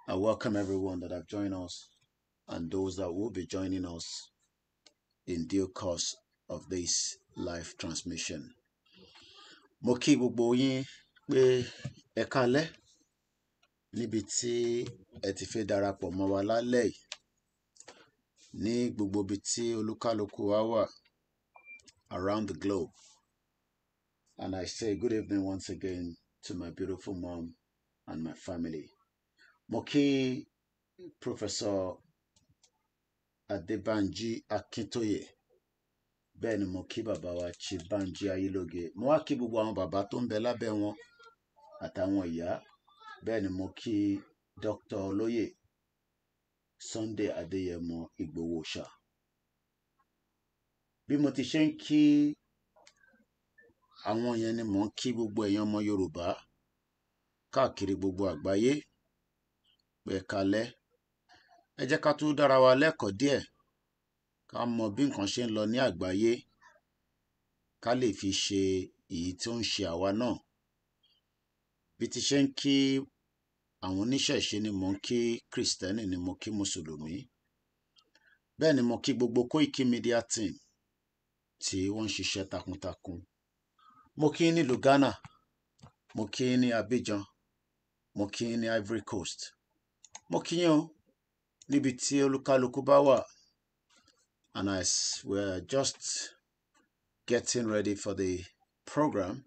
I welcome everyone that have joined us and those that will be joining us in due course of this live transmission. Mo kí gbogbo yín pé ẹ káalẹ́ níbi tí ẹ ti fẹ́ darapọ̀ mọ́ wa lálẹ́ yìí ní gbogbo ibi tí olúkálùkù wa wà around the globe. And I say good evening once again to my beautiful mom and my family. Mo kí Professor Adebanji Akintoye. Bẹ́ẹ̀ ni mo kí bàbá wa Chief Banji Ayilóge. Mo wá kí gbogbo àwọn bàbá tó ń bẹ lábẹ́ wọn àtàwọn ìyá. Bẹ́ẹ̀ ni mo kí Dr. Olóyè Sunday Adéyẹmọ Ìgbòho-ṣà. Bí mo ti ṣe ń kí àwọn yẹn ni mò ń kí gbogbo ẹ̀yin ọmọ Yorùbá káàkiri gbogbo àgbáyé pé ẹ káalẹ́. Ẹ jẹ́ ká tún dára wa lẹ́kọ̀ọ́ díẹ̀ ká mọ bí nǹkan ṣe ń lọ ní àgbáyé ká lè fi ṣe èyí tí ó ń ṣe àwa náà. Bí ti ṣe ń kí àwọn oníṣẹ̀ṣe ni mò ń kí Kristẹni ni mo kí Mùsùlùmí. Bẹ́ẹ̀ ni mo kí gbogbo Koiki Media team tí wọ́n ń ṣiṣẹ́ takuntakun. Mo kí yín nílùú Ghana, mo kí yín ní Abidjan, mo kí yín ní Ivory Coast. Mo kí yín o níbi tí olúkálùkù bá wà. And as we're just getting ready for the program,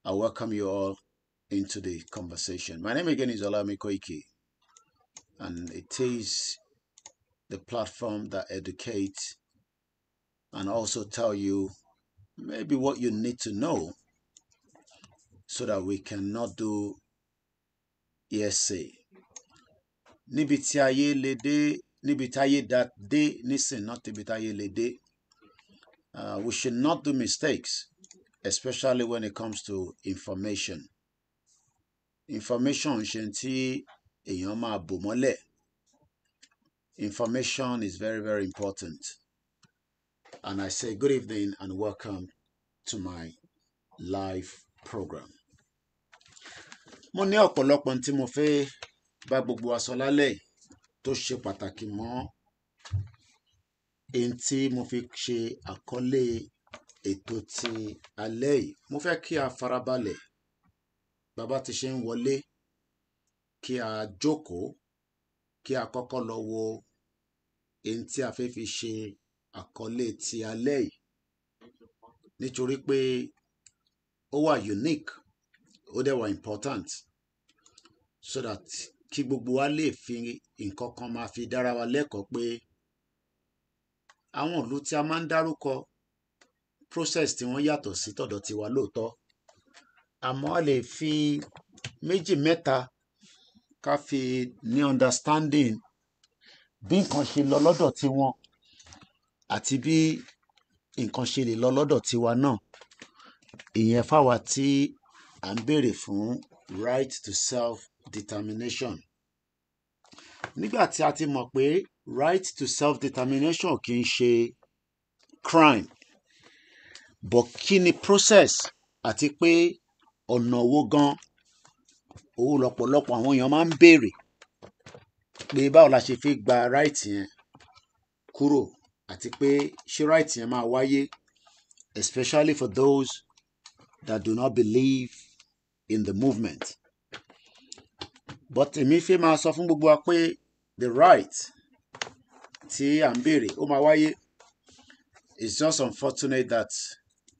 I welcome you all into the conversation. My name again is Olami Koiki, and it is the platform that educates and also tell you maybe what you need to know so that we cannot do hearsay. Níbi tí ayé lè dé, níbi tí ayé dé nísìn, not níbi tí ayé lè dé. We should not do mistakes, especially when it comes to information. Information ṣe tí èèyàn máa bò mọ́lẹ̀. Information is very, very important. And I say good evening and welcome to my live program. Mo ní ọ̀pọ̀lọpọ̀ tí mo fẹ́ bá gbogbo wa sọ lálẹ́ tó ṣe pàtàkì mọ́ èyí tí mo fi ṣe àkọlé ètò ti alẹ́ yìí. Mo fẹ́ kí a farabalẹ̀ bàbá ti ṣe ń wọlé, kí a jókòó, kí a kọ́kọ́ lọ wo èyí tí a fẹ́ fi ṣe àkọlé ti alẹ́ yìí, nítorí pé ó wà unique, ó dẹ̀ wà important, so that kí gbogbo wa lè fi nǹkan kan máa fi dára wa lẹ́kọ̀ọ́ pé àwọn ìlú tí a máa ń dárúkọ process tí wọ́n yàtọ̀ sí tọ̀dọ̀ tiwa lóòótọ́, àmọ́ a lè fi méjì mẹ́ta ká fi ní understanding bí nǹkan ṣe lọ lọ́dọ̀ tiwọn àti bí nǹkan ṣe lè lọ lọ́dọ̀ tiwa náà. Ìyẹn fáwa tí à ń béèrè fún right to self-determination. Nígbà tí a ti mọ̀ pé right to self-determination kì í ṣe crime, but kí ni process àti pé ọ̀nà wo gan owó lọ́pọ̀lọpọ̀ àwọn èèyàn máa ń béèrè pé báwo la ṣe fi gba right yẹn kúrò àti pé ṣé right yẹn máa wáyé, especially for those that do not believe in the movement. But èmi fẹ́ máa sọ fún gbogbo wa pé the right tí à ń béèrè ó máa wáyé. It's just unfortunate that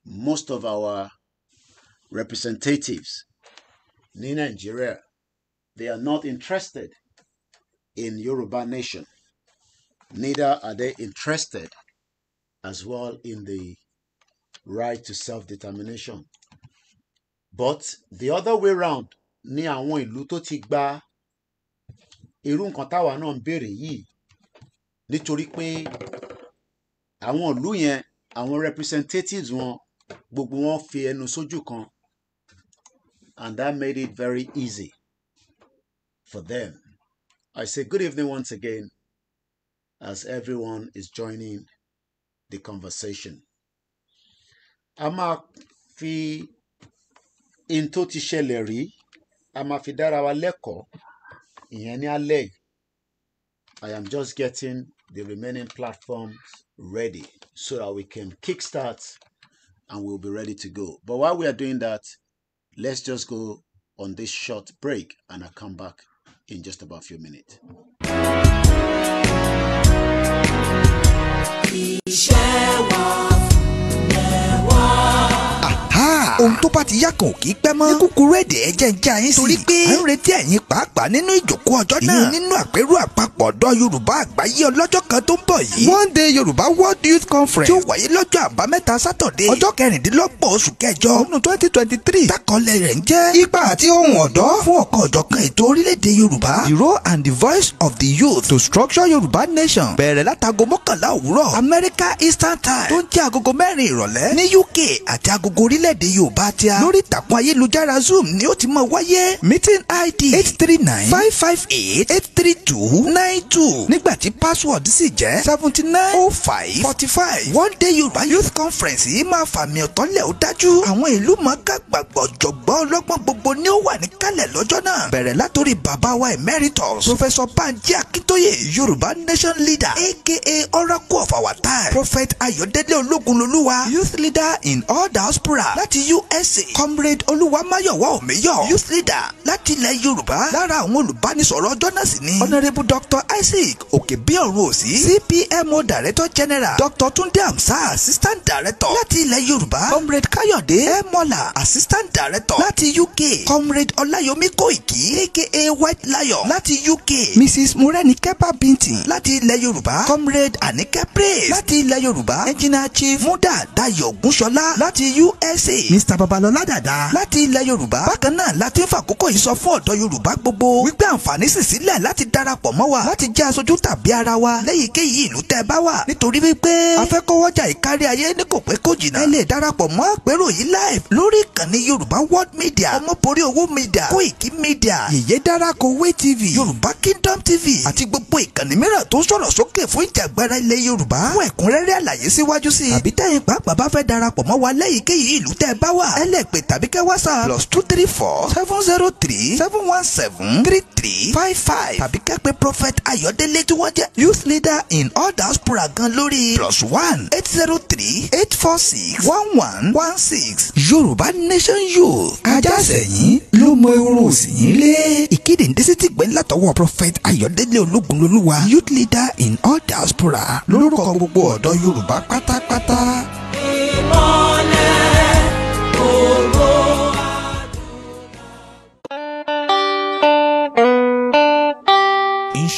most of our representatives ní Nigeria, they are not interested in Yoruba nation. Neither are they interested as well in the right to self-determination. But the other way round ní àwọn ìlú tó ti gba irú nǹkan táwa náà ń béèrè yìí, nítorí pé àwọn ìlú yẹn, àwọn representatives wọn, gbogbo wọn fi ẹnu sójú kan, and that made it very easy for them. I say good evening once again as everyone is joining the conversation. A máa fi in tó ti ṣẹlẹ̀ rí, a máa fi dára wa lẹ́kọ̀ọ́ ìyẹn ní alẹ́ yìí. I am just getting the remaining platforms ready so that we can kickstart and we'll be ready to go. But while we are doing that, let's just go on this short break and I'll come back in just about a few minutes. Ohun tó bá ti yá kan ò kì í pẹ́ mọ́. Ní kúkúrú èdè ẹ̀jẹ̀ ń já yín sí. Torí pé à ń retí ẹ̀yin pàápàá nínú ìjókòó ọjọ́ náà. Ìyẹn nínú àpérò àpapọ̀ ọ̀dọ́ Yorùbá àgbáyé ọlọ́jọ́ kan tó ń bọ̀ yìí. One Day Yorùbá World Youth Conference. Tí ó wáyé lọ́jọ́ àbámẹ́ta Sátọ̀dé. Ọjọ́ 16 oṣù kẹjọ. Ọdún 2023. Tákọ́lẹ̀ rẹ̀ ń jẹ́ ipa àti ohùn ọ̀dọ́ fún ọ̀kan ọ̀jọ̀kan ètò orílẹ̀-èdè Yorùbá. The role and the voice of the youth to structure Yorùbá nation. Bẹ̀rẹ̀ látago 11 òwúrọ̀. America Eastern Time. Tó ń jẹ́ agogo 4 ìrọ̀lẹ́. Ní UK àti agogo orílẹ̀-èdè Yorùbá tí a. Lórí ìtàkùn ayélujára Zoom ni ó ti máa wáyé. Meeting ID 839-558-83292. Nígbà tí password sì jẹ́ 790545. One Day Yorùbá Youth Conference yìí máa fàmì ọ̀tọ́lẹ̀ ó dájú. Àwọn ìlú mọ̀ọ́ká gbàgbọ́ jọ̀gbọ́n ọlọ́gbọ́n gbogbo ni ó wà níkàlẹ̀ lọ́jọ́ náà. Bẹ̀rẹ̀ látòrí bàbá wa emeritus Professor Banji Akintoye, Yorùbá Nation Leader aka Oracle of our time. Prophet Ayọ̀délé Ológunlolúwa, Youth Leader in all diaspora láti USA. Comrade Olúwamáyọ̀wá Òmíyọ̀, Youth Leader láti ilẹ̀ Yorùbá. Lára àwọn olùbánisọ̀rọ̀ ọjọ́ náà sì ni Honourable Dr. Isaac Òkèbíọ̀run-Òsì, CPMO Director General, Dr. Túndé Amsa, Assistant Director láti ilẹ̀ Yorùbá. Comrade Káyọ̀dé Mọ́là, Assistant Director láti UK. Comrade Ọláyọmí Kóìkì aka White Lion láti UK. Mrs. Morenike Babintin láti ilẹ̀ Yorùbá. Comrade Anike Praise láti ilẹ̀ Yorùbá. Engineer Chief Múdà Dayọ̀ Ògúnṣọlá láti USA. Mr. Babalọlá Dàda láti ilẹ̀ Yorùbá. Bákan náà láti ń fàkókò yìí sọ fún ọ̀dọ́ Yorùbá gbogbo wípé àǹfààní sì sílẹ̀ láti darapọ̀ mọ́ wa láti jẹ́ aṣojú tàbí ara wa lẹ́yìnkéyìí ìlú tẹ́ bá wà. Nítorí wípé afẹ́kọ́wọ́jà ìkárí ayé ní kò pẹ́ kò jìnnà. Ẹ lè darapọ̀ mọ́ àpérò yìí live lórí ìkànnì Yorùbá World Media, Ọmọborí Owó Media, Koiki Media, Yèyé Dárakọ̀wé TV, Yorùbá Kingdom TV àti gbogbo ìkànnì mìíràn tó sọ̀rọ̀ sókè fún ìjàgbara ilẹ̀ Yorùbá. Fún ẹ̀kúnrẹ́rẹ́ àlàyé síwájú sí i àbí tẹ́yin pàápàá bá fẹ́ darapọ̀ mọ́ wa lẹ́yìnkéyìí ìlú tẹ́ bá wà. Ẹ lè pè tàbí kẹ́ WhatsApp +234-703-3355 tàbí kẹ́ pè Prophet Ayọ̀délé tí wọ́n jẹ́ Youth Leader in all diaspora gan lórí +1-803-846-1116. Yorùbá Nation Youth Ajásẹ̀yìn ló mọ irun òsì yín lé. Ìkéde ndé sí ti gbẹ́ látọwọ́ Prophet Ayọ̀délé Ológunlolúwa, Youth Leader in all diaspora, lórúkọ gbogbo ọ̀dọ́ Yorùbá pátápátá.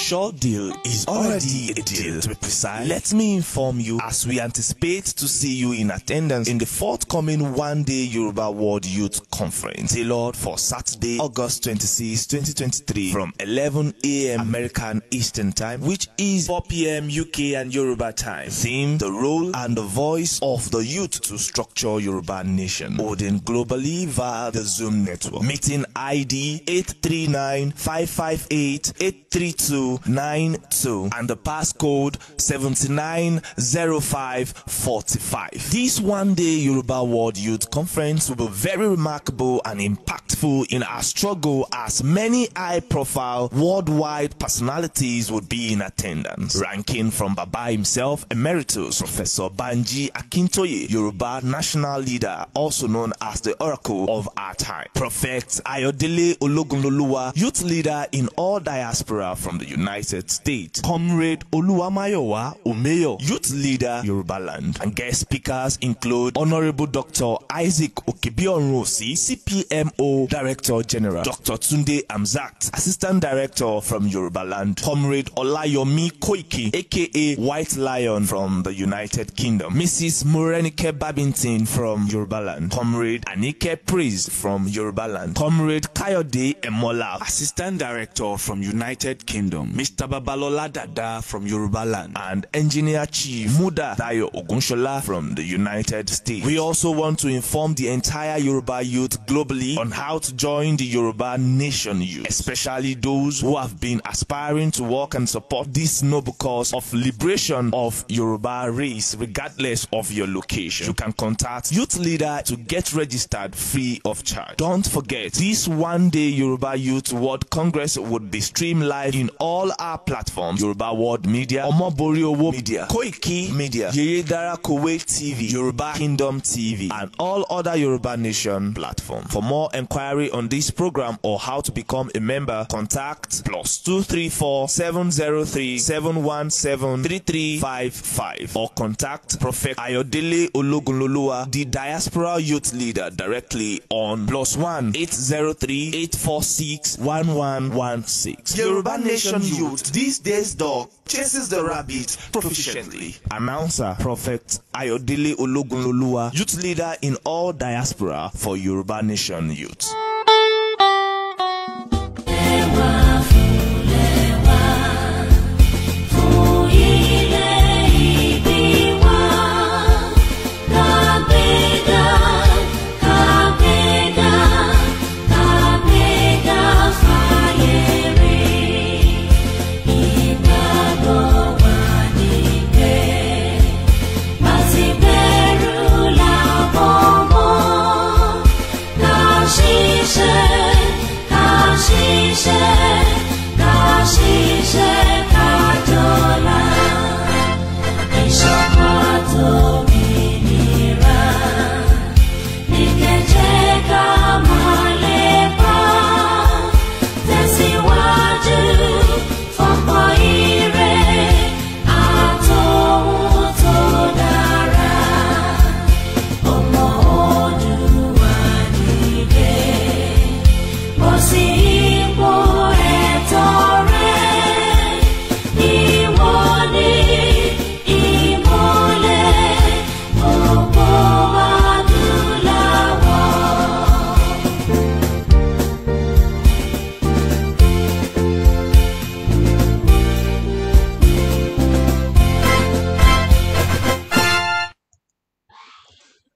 Short deal is already a deal. To be precise, let me inform you as we anticipate to see you in attendance in the forthcoming One Day Yoruba World Youth Conference, tailored for Saturday, August 26, 2023, from 11 a.m. American Eastern Time, which is 4 p.m. UK and Yoruba time. Theme: the role and the voice of the youth to structure Yoruba nation. Holding globally via the Zoom network. Meeting ID 839-558-83292 and the passcode 790545. This One Day Yoruba World Youth Conference will be very remarkable and impactful in our struggle, as many high-profile worldwide personalities would be in attendance, ranking from Baba himself, Emeritus Professor Banji Akintoye, Yoruba National Leader, also known as the Oracle of our time, Prophet Ayọ̀délé Ológunlolúwa, Youth Leader in all diaspora from the United States, Comrade Olúwamáyọ̀wá Òmíyọ̀, Youth Leader, Yoruba Land, and guest speakers include Honourable Dr. Isaac Òkèbíọ̀run-Òsì, CPMO Director General, Dr. Túndé Amzat, Assistant Director from Yoruba Land, Comrade Ọláyọmí Kóìkì aka White Lion from the United Kingdom, Mrs. Morenike Babintin from Yoruba Land, Comrade Anike Praise from Yoruba Land, Comrade Káyọ̀dé Mọ́là, Assistant Director from United Kingdom, Mr. Babalola Dada from Yoruba land, and Engineer Chief Muda Dayo Ogunshola from the United States. We also want to inform the entire Yoruba youth globally on how to join the Yoruba Nation youth, especially those who have been aspiring to work and support this noble cause of liberation of Yoruba race, regardless of your location. You can contact Youth Leader to get registered free of charge. Don't forget, this one-day Yoruba Youth World Congress would be streamed live in all our platforms: Yoruba World Media, Omobori Owo Media, Koiki Media, Yeyedara Kuwait TV, Yoruba Kingdom TV, and all other Yoruba Nation platforms. For more enquiry on this program or how to become a member, contact +234 703 717 3355 or contact Prophet Ayodele Ologunloluwa, the Diaspora Youth Leader, directly on +1 803 846 1116. Yoruba Nation Youth, these days dog chases the rabbit proficiently. Announcer Prophet Ayodele Ologunloluwa, Youth Leader in all diaspora for Yoruba Nation Youth.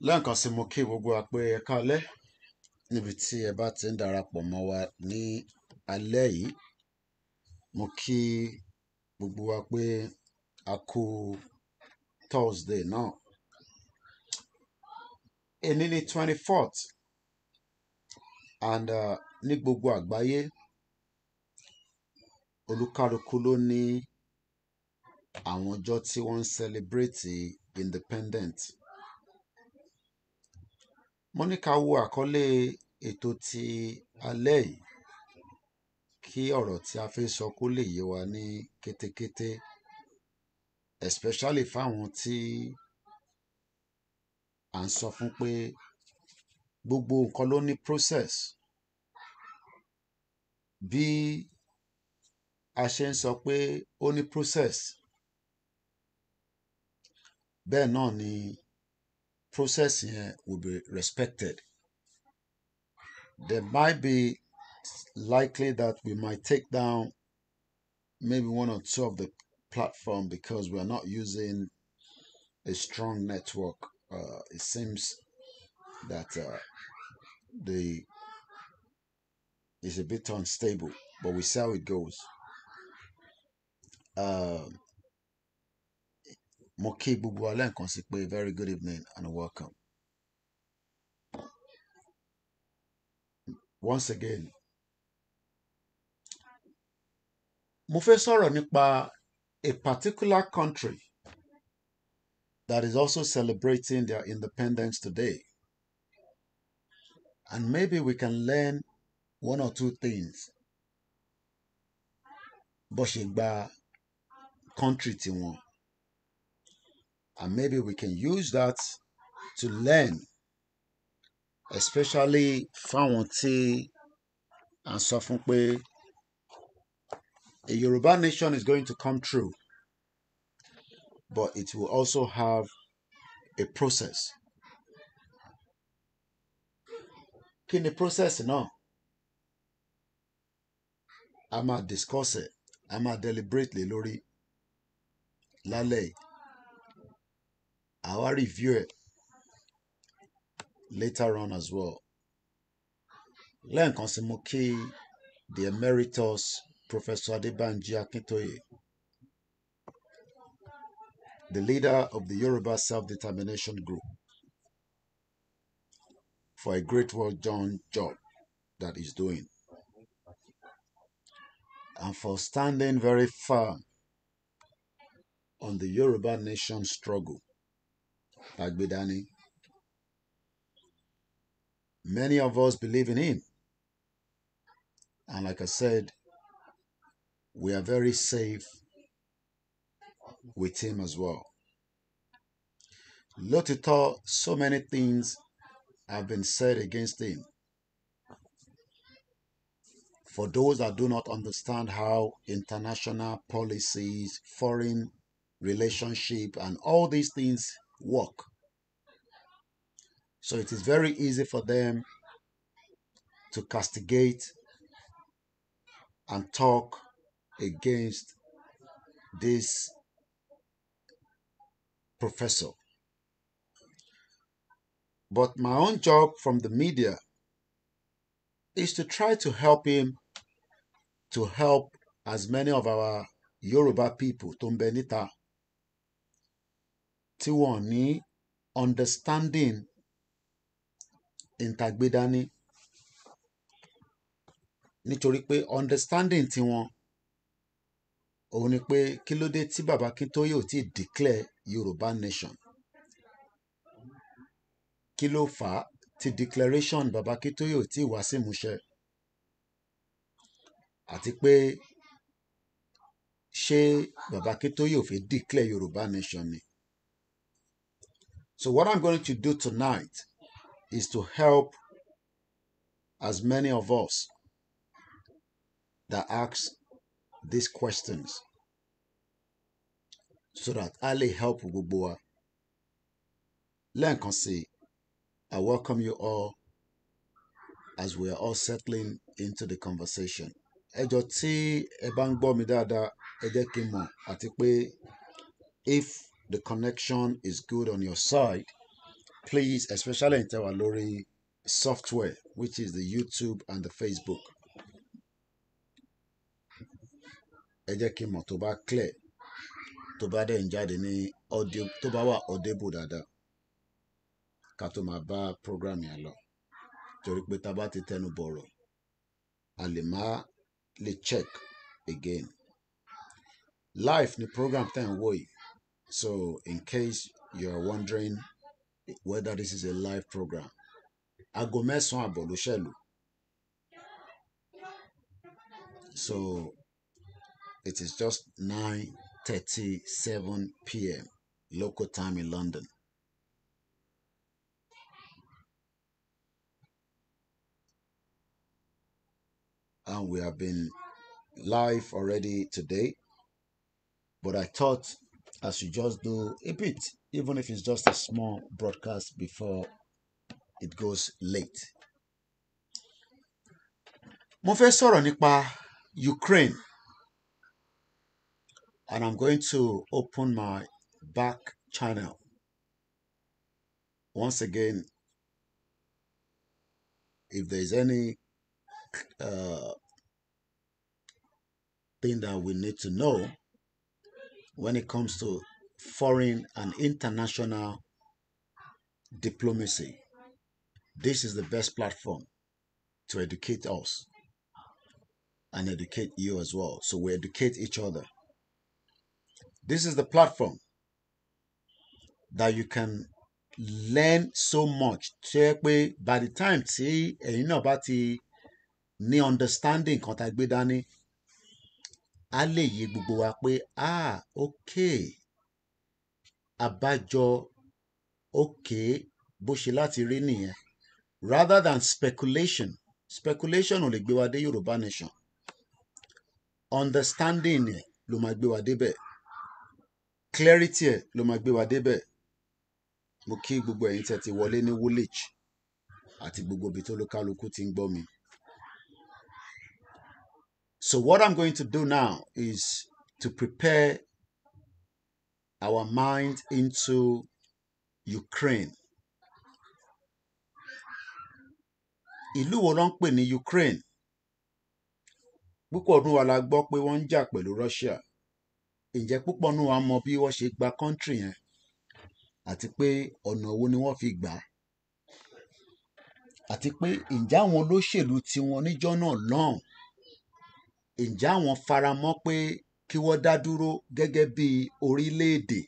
lẹ́ẹ̀kan sí mo kí gbogbo wa pé ẹ káalẹ́ níbi tí ẹ bá ti ń darapọ̀ mọ́ wa ní alẹ́ yìí. Mo kí gbogbo wa pé a kú Thursday náà. Èní ni 24th and ní gbogbo àgbáyé olúkálùkù ló ní àwọn ọjọ́ tí wọ́n ń celebrate independent. Mo ní ká wo àkọlé ètò ti alẹ́ yìí kí ọ̀rọ̀ tí a fẹ́ sọ kó lè yé wa ní kétékété, especially fáwọn tí à ń sọ fún pé gbogbo nǹkan ló ní process. Bí a ṣe ń sọ pé ó ní process, bẹ́ẹ̀ náà ni process yẹn will be respected. There might be likely that we might take down maybe one or two of the platform because we are not using a strong network. It seems that is a bit unstable, but we see how it goes. Mo kí gbogbo wa lẹ́ẹ̀kan sí pé very good evening and welcome. Once again, mo fẹ́ sọ̀rọ̀ nípa a particular country that is also celebrating their independence today. And maybe we can learn one or two things bó ṣe gba country tiwọn. And maybe we can use that to learn, especially fáwọn tí à ń sọ fún pé a Yoruba nation is going to come true, but it will also have a process. Kí ni process náà? A máa discuss it a máa deliberate lé lórí lálẹ́ yìí. Àwa review ẹ̀ later on as well. Lẹ́ẹ̀kan sí mo kí the emeritus Professor Adebanji Akintoye, the leader of the Yoruba Self-Determination Group, for a great well done job that he's doing, and for standing very firm on the Yoruba nation struggle. Agbedani. Many of us believe in him. And like I said, we are very safe with him as well. Lotito, so many things have been said against him. For those that do not understand how international policies, foreign relationship, and all these things work. So it is very easy for them to castigate and talk against this professor. But my own job from the media is to try to help him, to help as many of our Yoruba people tó ń bẹ níta tí wọ́n ní understanding Ntagbedani, nítorí pé understanding tiwọn òun ni pé kí ló dé tí Bàbá Akintoye ò tí declare Yoruba nation, kí ló fà á tí declaration Bàbá Akintoye ò tí wá sí ìmúṣẹ, àti pé ṣé Bàbá Akintoye ò fi declare Yoruba nation ni. So what I'm going to do tonight is to help as many of us that ask these questions so that I lè help gbogbo wa. Lẹ́ẹ̀kan sí, I welcome you all as we are all settling into the conversation. Ẹ jọ̀ọ́ tí ẹ bá ń gbọ́ mi dáadáa, ẹ jẹ́ kí n mọ̀, àti pé if the connection is good on your side, please, especially in tẹ́ wà lórí software, which is the YouTube and the Facebook. Ẹ jẹ́ kí n mọ̀ tó bá clear, tó bá dẹ̀ ń jáde ní audio, tó bá wà audible dáadáa, ká tó máa bá program yẹn lọ. Torí pé tá bá ti tẹnu bọ̀rọ̀, a lè má lè check again. Live ni program tẹ́ ń wò yìí. So in case you're wondering whether this is a live program, aago 9:00 àbọ̀ ló ṣẹ̀lú. So it is just 9:37 p.m. local time in London. And we have been live already today. But I thought I should just do a bit, even if it's just a small broadcast before it goes late. Mo fẹ́ sọ̀rọ̀ nípa Ukraine. And I'm going to open my back channel. Once again, if there's any thing that we need to know when it comes to foreign and international diplomacy, this is the best platform to educate us and educate you as well. So we educate each other. This is the platform that you can learn so much. Ṣé pé by the time tí ẹ̀yin náà bá ti ní understanding kan tá gbé dání, á lè yé gbogbo wa pé okay, àbájọ, okay, bó ṣe láti rí nìyẹn. Rather than speculation ò lè gbé wa dé Yorùbá nation. Understanding ẹ̀ ló máa gbé wa débẹ̀. Clarity ẹ̀ ló máa gbé wa débẹ̀. Mo kí gbogbo ẹ̀yin tẹ́ ti wọlé ní Woolwich àti gbogbo ibi tó lókàlùkù ti ń gbọ́ mi. So what I'm going to do now is to prepare our mind into Ukraine. Ìlú wo ló ń pè ní Ukraine? Púpọ̀ ọdún wa la gbọ́ pé wọ́n ń jà pẹ̀lú Russia. Ǹjẹ́ púpọ̀ ọdún wa mọ bí wọ́n ṣe gba country yẹn àti pé ọ̀nà wo ni wọ́n fi gbà á? Àti pé ǹjẹ́ àwọn olóṣèlú tí wọ́n níjọ́ náà lọ́hùn, ǹjẹ́ àwọn faramọ́ pé kí wọ́n dá dúró gẹ́gẹ́ bí orílẹ̀-èdè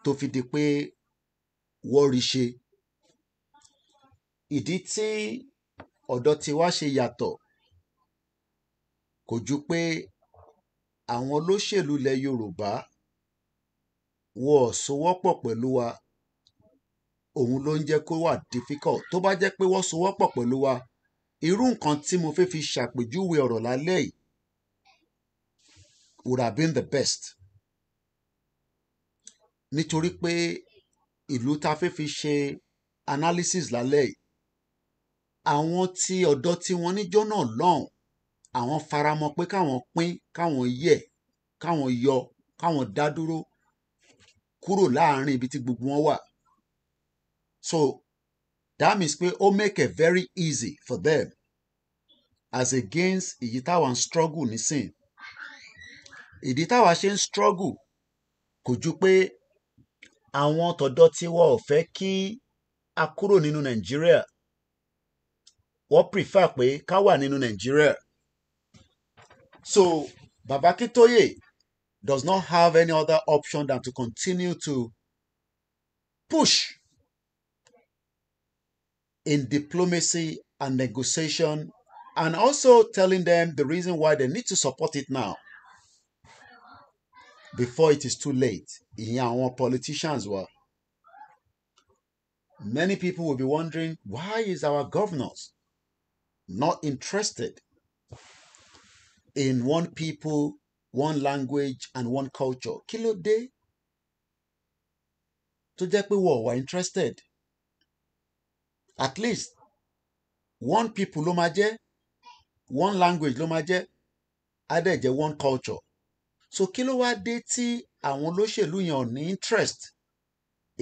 tó fi di pé wọ́n rí ṣe? Ìdí tí ọ̀dọ̀ tiwa ṣe yàtọ̀ kò ju pé àwọn olóṣèlú ilẹ̀ Yorùbá wọ́n ò sowọ́pọ̀ pẹ̀lú wa, òun ló ń jẹ́ kó wà difficult. Tó bá jẹ́ pé wọ́n sowọ́pọ̀ pẹ̀lú wa, irú nǹkan tí mo fẹ́ fi ṣàpèjúwe ọ̀rọ̀ lálẹ́ yìí would have been the best. Nítorí pé ìlú tá fẹ́ fi ṣe analysis lálẹ́ yìí, àwọn tí ọ̀dọ́ tí wọ́n níjọ́ náà lọ́hùn, àwọn faramọ́ pé káwọn pín, káwọn yẹ̀, káwọn yọ, káwọn dá dúró kúrò láàrin ibi tí gbogbo wọn wà. So that means pé ó make it very easy for them as against èyí táwa ń struggle nísìn. Ìdí táwa ṣe ń struggle kò ju pé àwọn tọ̀dọ̀ tí wọ́n ò fẹ́ kí a kúrò nínú Nàìjíríà. Wọ́n prefer pé ká wà nínú Nàìjíríà. So Baba Akintoye does not have any other option than to continue to push in diplomacy and negotiation, and also telling them the reason why they need to support it now before it is too late. Ìyẹn àwọn politicians were. Many people will be wondering, why is our governors not interested in one people, one language, and one culture? Kí ló dé tó jẹ́ pé wọ́n wà interested? At least one people ló máa jẹ́, one language ló máa jẹ́, á dẹ̀ jẹ́ one culture. So kí ló wá dé tí àwọn olóṣèlú yẹn ò ní interest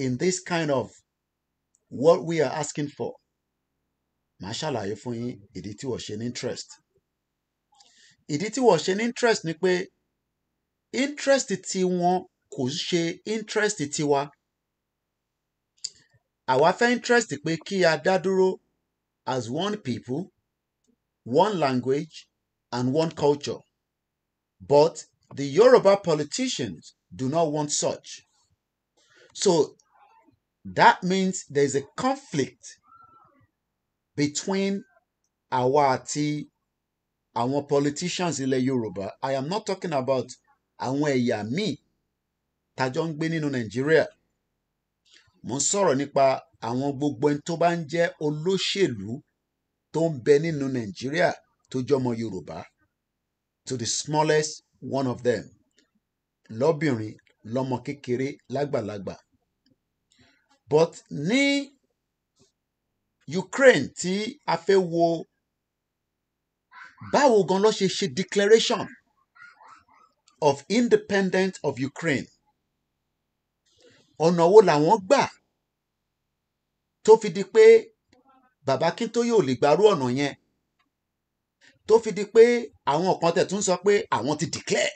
in this kind of what we are asking for? Màá ṣàlàyé fún yín ìdí tí wọ́n ṣe ní interest. Ìdí tí wọ́n ṣe ní interest ni pé interest tí wọ́n kò ṣe interest tiwa. Àwa fẹ́ interest pé kí a dá dúró as one people, one language, and one culture. But the Yoruba politicians do not want such. So that means there is a conflict between àwa àti àwọn politicians ilẹ̀ Yorùbá. I am not talking about àwọn ẹ̀yà míì tájọ́ ń gbé nínú Nàìjíríà. Mo ń sọ̀rọ̀ nípa àwọn gbogbo ẹni tó bá ń jẹ́ olóṣèlú tó ń bẹ nínú Nàìjíríà tó jọmọ Yorùbá, to the smallest one of them. Lọ́bìnrin, lọ́mọ kékeré, lágbàlagbà. But ní Ukraine tí a fẹ́ wo báwo gan ló ṣe ṣe declaration of independence of Ukraine. Ọ̀nà wo làwọn gbà tó fi di pé Baba Akintoye ò lè gbárù ọ̀nà yẹn, tó fi di pé àwọn kan tẹ̀ tún sọ pé àwọn ti declare.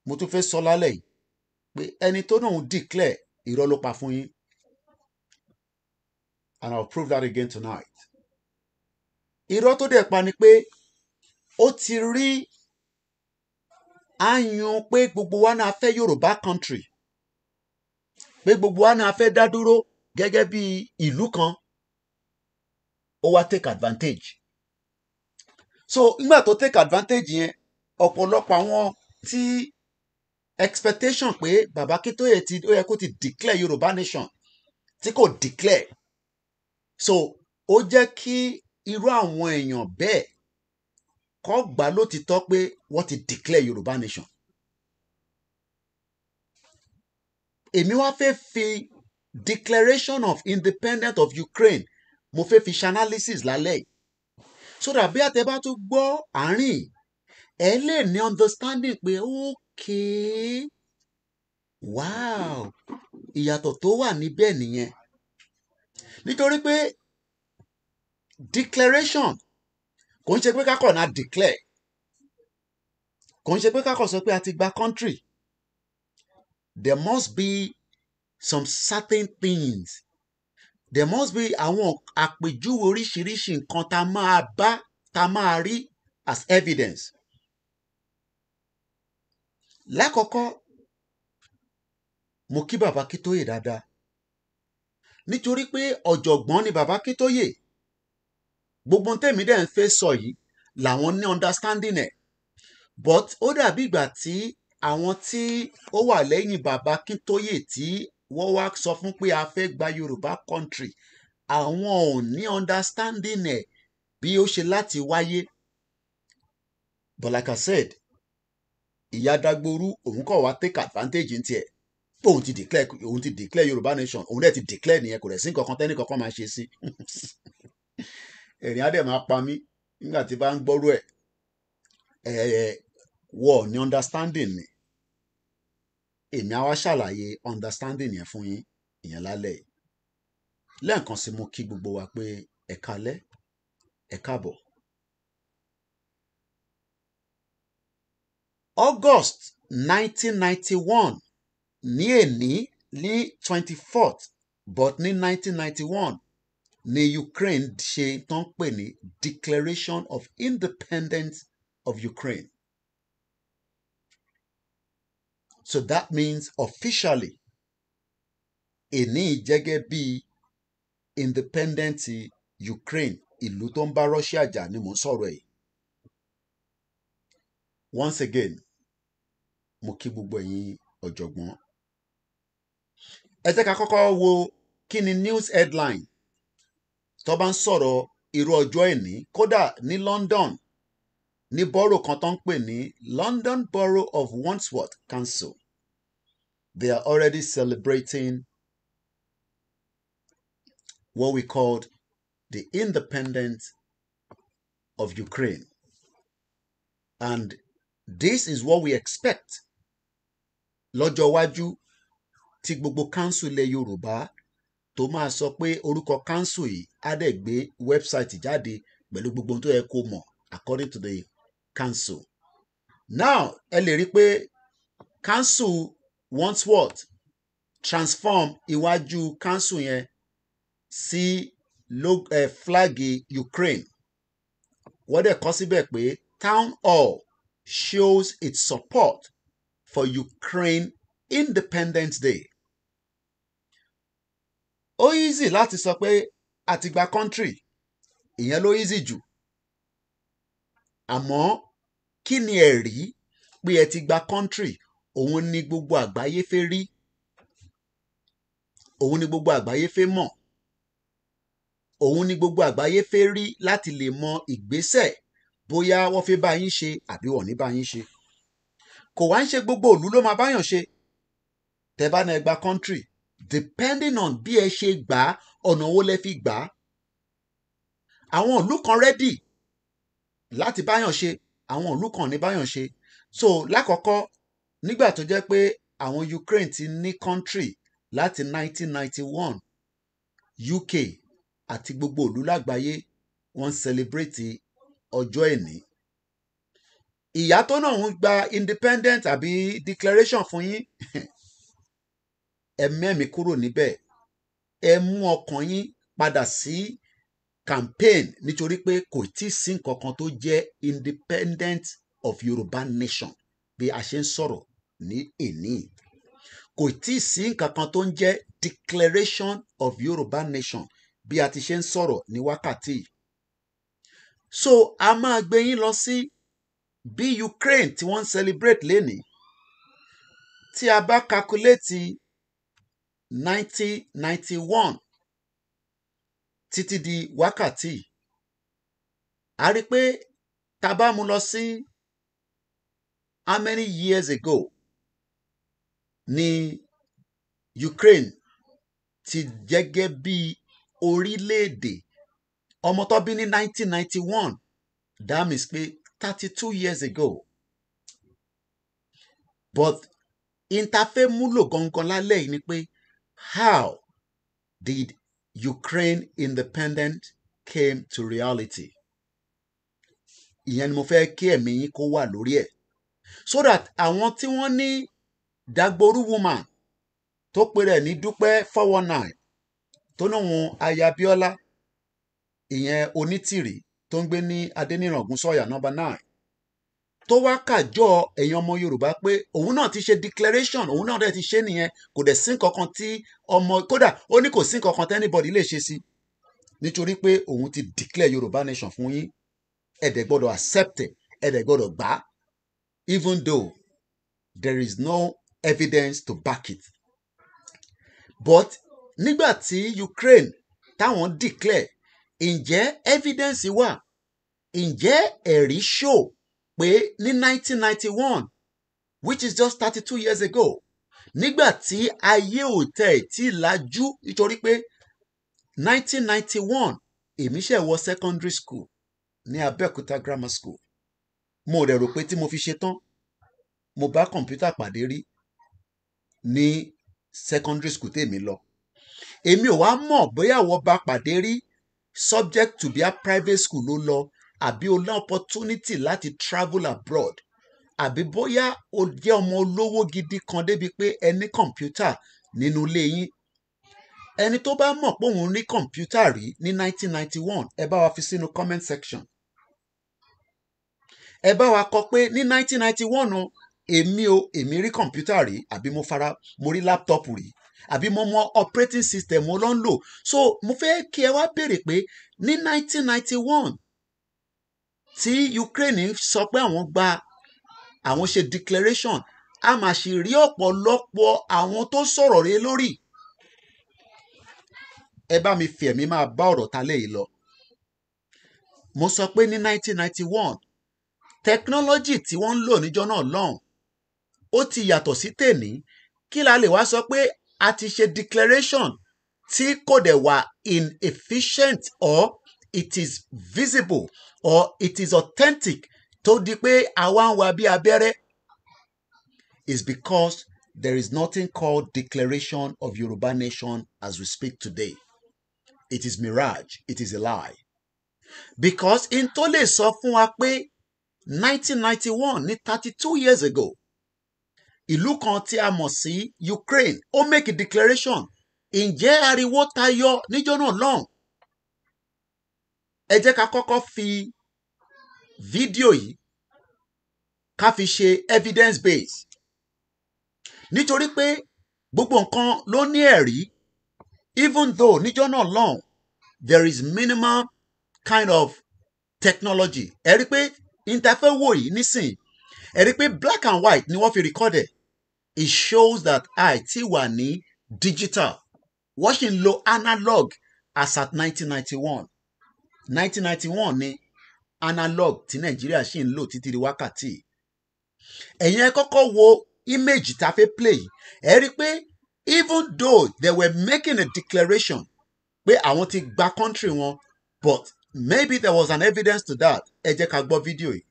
Mo tún fẹ́ sọ lálẹ́ yìí pé ẹni tó náà declare irọ́ ló pa fún yín. And I'll prove that again tonight. Irọ́ tó dẹ̀ pa ni pé ó ti rí àyàn pé gbogbo wa náà fẹ́ Yorùbá country, pé gbogbo wa náà fẹ́ dá dúró gẹ́gẹ́ bí ìlú kan. Ó wá take advantage. So nígbà tó take advantage yẹn, ọ̀pọ̀lọpọ̀ àwọn tí expectation pé Baba Akintoye ó yẹ kó ti declare Yorùbá nation tí kò declare. So ó jẹ́ kí irú àwọn èèyàn bẹ́ẹ̀ kó gbà lótìtọ́ pé wọ́n ti declare Yorùbá nation. Èmi wá fẹ́ fi declaration of independence of Ukraine, mo fẹ́ fi ṣe analysis lálẹ́ yìí. So that bí àtẹ bá tún gbọ́ àárín, ẹ lè ní understanding pé okay wow ìyàtọ̀ tó wà níbẹ̀ nìyẹn nítorí pé declaration kò ń ṣe pé kákọ̀ náà declare kò ń ṣe pé kákọ̀ sọ pé a ti gba country there must be some certain things there must be àwọn àpèjúwe oríṣiríṣi nǹkan tá máa rí as evidence. Lákọ̀ọ́kọ́ mo kí bàbá Akíntóyè dáadáa nítorí pé ọ̀jọ̀gbọ́n ni bàbá Akíntóyè gbogbo tèmi dẹ̀ ń fẹ́ sọ yìí làwọn ní understanding ẹ̀ but ó dàbí ìgbà tí àwọn tí ó wà lẹ́yìn bàbá Akíntóyè tí wọ́n wá sọ fún pé a fẹ́ gba Yorùbá country àwọn ò ní understanding ẹ̀ bí ó ṣe láti wáyé but like I said ìyá Dagboru òun kọ̀ wá take advantage ní tiẹ̀ òun ti declare Yorùbá nation òun dẹ̀ ti declare nìyẹn kò rẹ̀ sí nǹkan kan tẹ́nì kankan máa ṣe sí ẹ̀rín á dẹ̀ máa pa mí nígbà tí bá ń gbọ́rú ẹ̀ wọ̀ ní understanding ni èmi á wá ṣàlàyé understanding yẹn fún yín ìyẹn lálẹ́ yìí lẹ́ẹ̀kan sí mo kí gbogbo wa pé ẹ káalẹ́ ẹ káàbọ̀. August 1991 ní èní ní 24th but ní 1991 ní Ukraine ṣe tán pè ní Declaration of Independence of Ukraine. So that means officially èní jẹ́gẹ́ bí independence Ukraine ìlú tó ń bá Russia jà ni mò ń sọ̀rọ̀ ẹ̀. Once again mo kí gbogbo ẹ̀yin ọ̀jọ̀gbọ́n. Ẹ jẹ́ ká kọ́kọ́ wo kí ni news headline tó bá ń sọ̀rọ̀ irú ọjọ́ ẹ̀ní kódà ní London ní borough kan tó ń pè ní London Borough of Wandsworth Council they are already celebrating what we called the independence of Ukraine and this is what we expect lọ́jọ́ iwájú tí gbogbo council ilẹ̀ Yorùbá tó máa sọ pé orúkọ council yìí á dẹ̀ gbé website jáde pẹ̀lú gbogbo tó yẹ kó mọ̀ according to the council. Now ẹ lè rí pé council Wandsworth transform iwájú council yẹn sí flag Ukraine wọ́n dẹ̀ kọ síbẹ̀ pé town hall shows its support for Ukraine Independence Day. Ó easy láti sọ pé a ti gba country ìyẹn ló easy jù àmọ́ kí ni ẹ̀rí pé ẹ ti gba country òun ni gbogbo àgbáyé fẹ́ rí òun ni gbogbo àgbáyé fẹ́ mọ̀ òun ni gbogbo àgbáyé fẹ́ rí láti lè mọ ìgbésẹ̀ bóyá wọ́n fẹ́ bá yín ṣe àbí wọ́n ní bá yín ṣe kò wá ń ṣe gbogbo ìlú ló máa báyàn ṣe tẹ́ bá náà gba country depending on bí ẹ ṣe gbà á ọ̀nà wo lẹ fi gbà á àwọn ìlú kan ready láti báyàn ṣe àwọn ìlú kan ní báyàn ṣe so lákọ̀ọ́kọ́ nígbà tó jẹ́ pé àwọn Ukraine ti ní country láti 1991 UK àti gbogbo ìlú lágbàáyé wọ́n celebrate ọjọ́ ẹ̀ní ìyá tó náà ń gba independent àbí declaration fún yín ẹ mẹ́mi kúrò níbẹ̀ ẹ mú ọkàn yín padà sí campaign nítorí pé kò tí ì sí nǹkan kan tó jẹ́ independent of Yorùbá nation bí a ṣe ń sọ̀rọ̀ ní èní kò tí ì sí nǹkan kan tó ń jẹ́ declaration of Yorùbá nation bí a ti ṣe ń sọ̀rọ̀ ní wákàtí so a máa gbé yín lọ sí bí Ukraine tí wọ́n ń celebrate lénìí tí a bá calculate 1991 títí di wákàtí a rí pé tá bá mú lọ sí how many years ago ni Ukraine ti jẹ́gẹ́ bí orílẹ̀-èdè ọmọ tó bí ní 1991 that means pé 32 years ago but interfaith múlò gangan lálẹ́ yìí ni pé how did Ukraine independence came to reality. Ìyẹn ni mo fẹ́ kí ẹ̀mí yín kó wà lórí ẹ̀ so that àwọn tí wọ́n ní Dagboru woman tó pe rẹ̀ ní Dupe 419 tó náwọn aya Bíọ́lá ìyẹn onítìrì tó ń gbé ní Adéníran Sọ́yà No. 9 tó wá kàjọ ẹ̀yin ọmọ Yorùbá pé òun náà ti ṣe declaration òun náà dẹ̀ ti ṣe nìyẹn kò dẹ̀ sí nǹkankan tí ọmọ kódà ó ní kò sí nǹkankan tí anybody lè ṣe sí nítorí pé òun ti declare Yorùbá nation fún yín ẹ dẹ̀ gbọ́dọ̀ accept ẹ dẹ̀ gbọ́dọ̀ gbà even though there is no evidence to back it. But nígbà tí Ukraine táwọn declare ǹjẹ́ evidence wà ǹjẹ́ ẹ̀rí show pé ní 1991 which is just 32 years ago nígbà tí ayé ò tẹ̀ tí lajú nítorí pé 1991 èmi ṣe wọ secondary school ní Abẹ́òkúta grammar school mo rẹ̀ rò pé tí mo fi ṣe tán mo bá kọ̀ǹpútà pàdé rí ní secondary school tèmi lọ èmi ò wá mọ̀ bóyá wọ́n bá pàdé rí subject to be a private school ló lọ àbí o lá opportunity láti travel abroad àbí bóyá o jẹ́ ọmọ olówó gidi kan débi pé ẹ ní kọ̀ǹpútà nínú ilé yín ẹni tó bá mọ̀ pé òun rí kọ̀ǹpútà rí ní 1991 ẹ bá wa fi sínú comment section ẹ bá wa kọ pé ní 1991 o èmi rí kọ̀ǹpútà rí àbí mo rí laptop rí àbí mo mọ operating system mo lọ ń lò so mo fẹ́ kí ẹ wá béèrè pé ní 1991 tí Ukraine sọ pé àwọn ṣe declaration a máa ṣì rí ọ̀pọ̀lọpọ̀ àwọn tó sọ̀rọ̀ rẹ̀ lórí ẹ bá mi fi ẹ̀mí máa bá ọ̀rọ̀ ta léyìí lọ mo sọ pé ní 1991 technology tí wọ́n ń lò níjọ́ náà lọ́hùn ó ti yàtọ̀ sí tèní kí la lè wá sọ pé a ti ṣe declaration tí kò dẹ̀ wà inefficient or it is visible or it is authentic tó di pé àwa ń wá bí abẹ́rẹ́ is because there is nothing called declaration of Yoruba nation as we speak today. It is mirage, it is a lie. Because in tó lè sọ fún wa pé 1991 ní 32 years ago ìlú kan tí a mọ̀ sí Ukraine ó make a declaration ǹjẹ́ ariwo tayọ níjọ́ náà lọ́hùn ẹ jẹ́ ká kọ́kọ́ fi fídíò yìí ká fi ṣe evidence base nítorí pé gbogbo nǹkan ló ní ẹ̀rí even though níjọ́ náà lọ́hùn there is minimal kind of technology ẹ rí pé interfaith wò yìí nísìn ẹ rí pé black and white ni wọ́n fi record it. It shows that ti wà ní digital wọ́n sì ń lo analog as at 1991 1991 ni analog tí Nàìjíríà sì ń lò títí di wákàtí ẹ̀yin ẹ kọ́kọ́ wo image tá a fẹ́ play ẹ rí pé even though they were making a declaration pé àwọn ti gba country wọn but maybe there was an evidence to that ẹ jẹ́ ká gbọ́ fídíò yìí.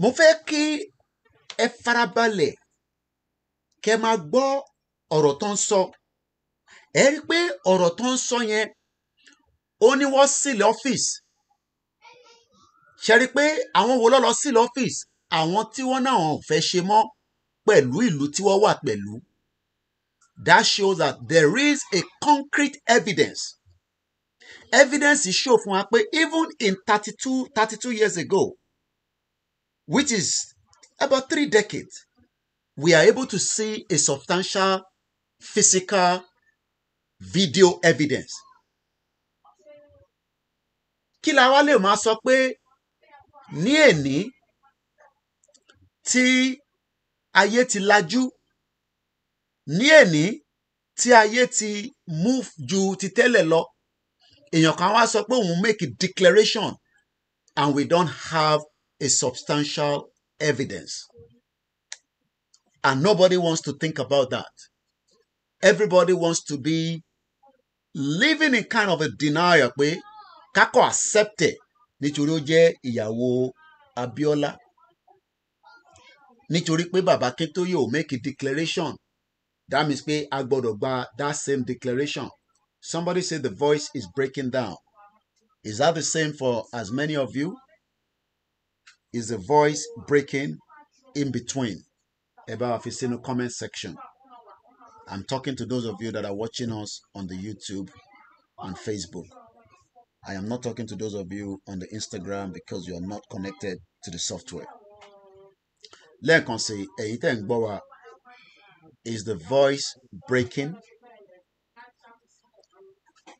mo fẹ́ kí ẹ farabalẹ̀ kẹ́ máa gbọ́ ọ̀rọ̀ tó ń sọ ẹ rí pé ọ̀rọ̀ tó ń sọ yẹn ó ní wọ́n sílẹ̀ ọ́fíìsì ṣe rí pé àwọn wo ló lọ sílẹ̀ ọ́fíìsì àwọn tí wọ́n náà fẹ́ ṣe mọ́ pẹ̀lú ìlú tí wọ́n wà pẹ̀lú that shows that there is a concrete evidence show fún wa pé even in 32 years ago which is about 3 decades we are able to see a substantial physical video evidence. Kí la wá lè máa sọ pé ní èní tí ayé ti lajú, ní èní tí ayé ti move ju ti tẹ́lẹ̀ lọ, èèyàn kan wá sọ pé òun make a declaration and we don't have a substantial evidence. And nobody wants to think about that. Everybody wants to be living in kind of a denial pé kákọ́ accept it nítorí ó jẹ́ ìyàwó Abíọ́lá. Nítorí pé bàbá Akíntóyè ò make a declaration. That means pé a gbọ́dọ̀ gba that same declaration. Somebody said the voice is breaking down. Is that the same for as many of you? Is the voice breaking in between? About if it's in the comment section. I'm talking to those of you that are watching us on the YouTube and Facebook. I am not talking to those of you on the Instagram because you are not connected to the software. Lẹ́ẹ̀kan sí, èyí tẹ́ ń gbọ́ wa, is the voice breaking?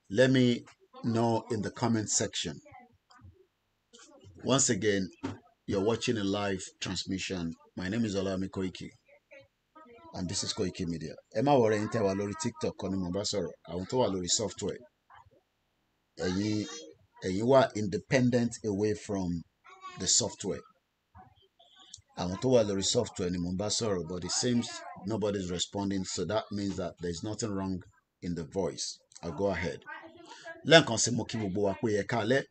Let me know in the comment section. Once again, you're watching a live transmission. My name is Olami Koiki, and this is Koiki Media. Ẹ má worry, ẹ̀yin tẹ́ wà lórí TikTok kọ́ ni mo bá sọ̀rọ̀. Àwọn tó wà lórí software. Ẹ̀yin wà independent away from the software. Àwọn tó wà lórí software ni mo bá sọ̀rọ̀, but it seems nobody's responding, so that means that there's nothing wrong in the voice. I'll go ahead. Lẹ́ẹ̀kan sí mo kí gbogbo wa pé ẹ káalẹ́.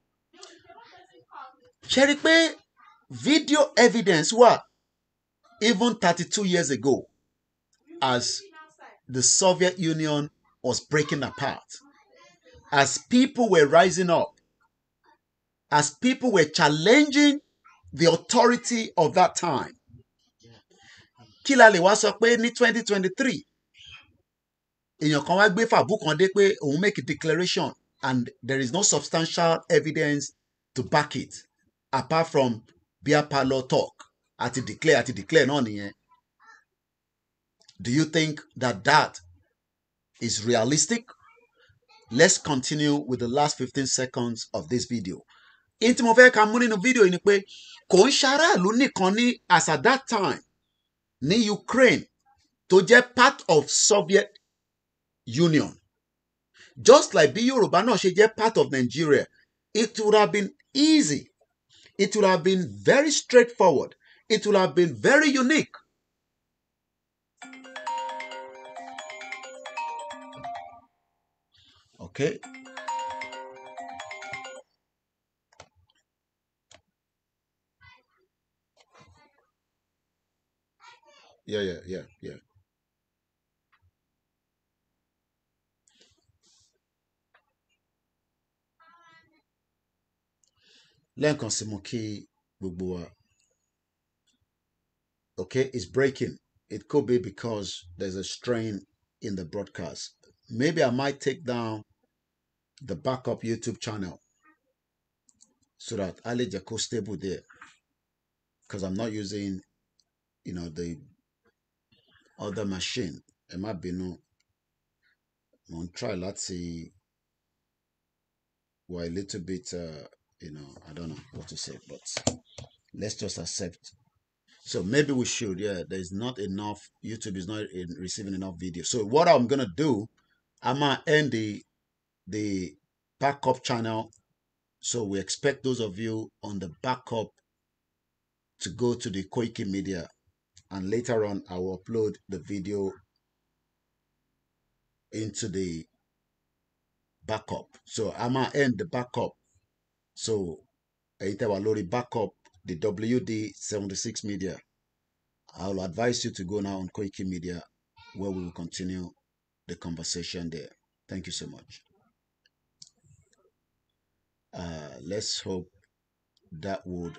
Ṣé rí pé video evidence wà even 32 years ago as the Soviet Union was breaking apart, as people were rising up, as people were challenging the authority of that time. Kí la lè wá sọ pé ní 2023 èèyàn kan wá gbé fàbú kan dé pé òun make a declaration and there is no substantial evidence to back it apart from beer parlour talk àti declare náà nìyẹn. Do you think that that is realistic? Let's continue with the last 15 seconds of this video. In tí mo fẹ́ ká mú nínú fídíò yìí ni pé kò ń ṣaráàlú nìkan ní as at that time ní Ukraine tó jẹ́ part of Soviet Union. Just like bí Yorùbá náà ṣe jẹ́ part of Nigeria, it would have been easy. It would have been very straightforward. It would have been very unique. Okay. Yeah. Lẹ́ẹ̀kan sí mo kí gbogbo wa. Okay, it's breaking. It could be because there's a strain in the broadcast. Maybe I might take down the backup YouTube channel so that I'll go stable there, because I'm not using, the other machine. It might be no. I'm gonna try. Let's see. Well, a little bit, I don't know what to say, but let's just accept. So maybe we should, there's not enough, YouTube is not receiving enough video. So what I'm going to do, I'm going to end the backup channel. So we expect those of you on the backup to go to the Koiki Media, and later on I will upload the video into the backup. So I'm going to end the backup. So backup, the WD76 Media. I'll advise you to go now on Koiki Media, where we will continue the conversation there. Thank you so much. Let's hope that would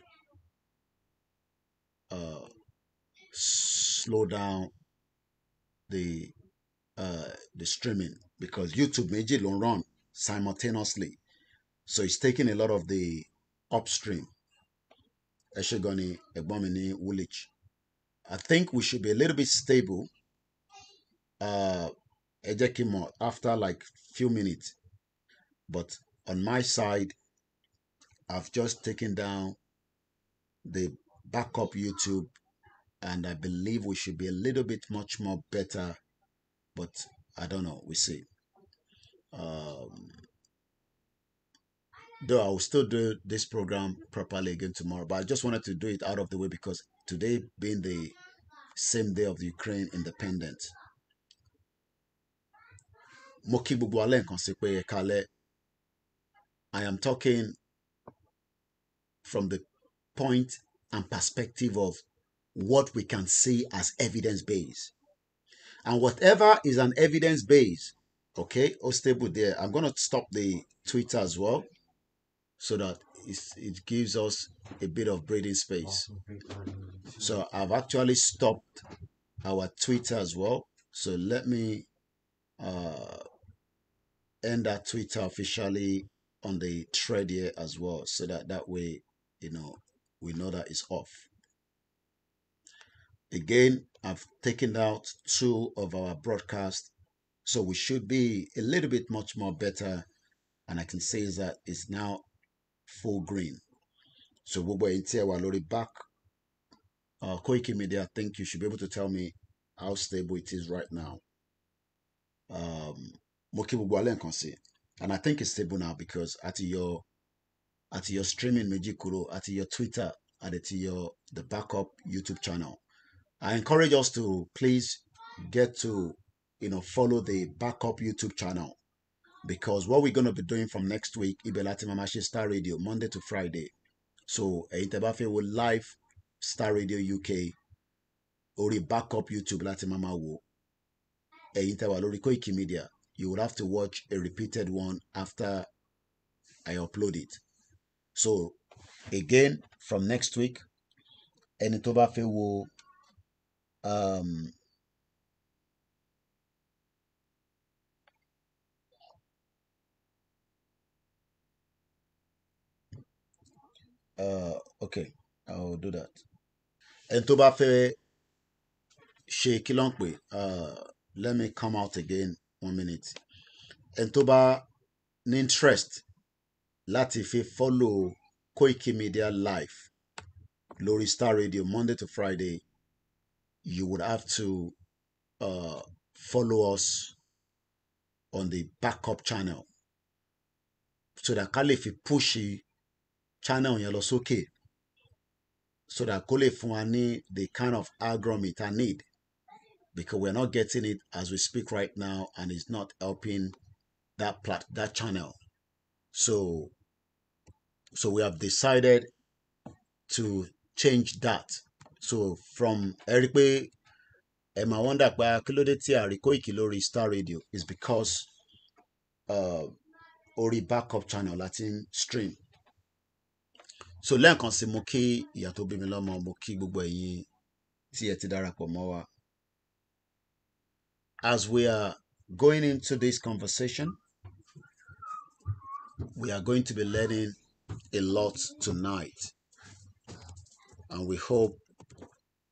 slow down the streaming, because YouTube méjì ló ń run simultaneously, so it's taking a lot of the upstream. Eshegoni Egbomini Woolwich. I think we should be a little bit stable. Ejekimo after like few minutes, but on my side, I've just taken down the backup YouTube, and I believe we should be a little bit much more better, but I don't know, we see. Though I will still do this program properly again tomorrow, but I just wanted to do it out of the way because today being the same day of the Ukraine independence. Mo kí gbogbo wa lẹ́ẹ̀kan sí pé ẹ káalẹ́. I am talking from the point and perspective of what we can see as evidence-based. And whatever is an evidence-based, okay, or stable there. I'm going to stop the Twitter as well so that it gives us a bit of breathing space. So I've actually stopped our Twitter as well. So let me end that Twitter officially on the thread here as well, so that way, you know, we know that it's off. Again, I've taken out 2 of our broadcasts, so we should be a little bit much more better, and I can say that it's now full green. So gbogbo ẹ̀yin tí ẹ wà lórí back Koiki Media, I think you should be able to tell me how stable it is right now. Mo kí gbogbo wa lẹ́ẹ̀kan sí, and I think it's stable now because at your streaming méjì kúrò, at your Twitter, and at the backup YouTube channel. I encourage us to please get to, follow the backup YouTube channel, because what we're going to be doing from next week, Ibelati Mamashi Star Radio, Monday to Friday. So, Itebafe will live Star Radio UK, or backup YouTube Lati Mama wo. Intewa lori Koiki Media, you will have to watch a repeated one after I upload it. So, again, from next week, Enitobafe will okay, I'll do that. Enitobafe Shekilonpe, let me come out again 1 minute. Entoba interest láti fi follow Koiki Media live lórí Star Radio Monday to Friday, you would have to follow us on the backup channel so that ká lè fi push channel yẹn lọ sókè, so that kó lè fún wa ní the kind of algorithm I need, because we're not getting it as we speak right now, and it's not helping that channel. So we have decided to change that. So from Eric Emma wonder by Kilode Koiki lórí Star Radio is because Ori backup channel Latin stream. So lẹ́ẹ̀kan sí mo kí ìyá tó bí mi lọ́mọ, mo kí gbogbo ẹ̀yin tí ẹ ti darapọ̀ mọ́ wa. As we are going into this conversation, we are going to be learning a lot tonight, and we hope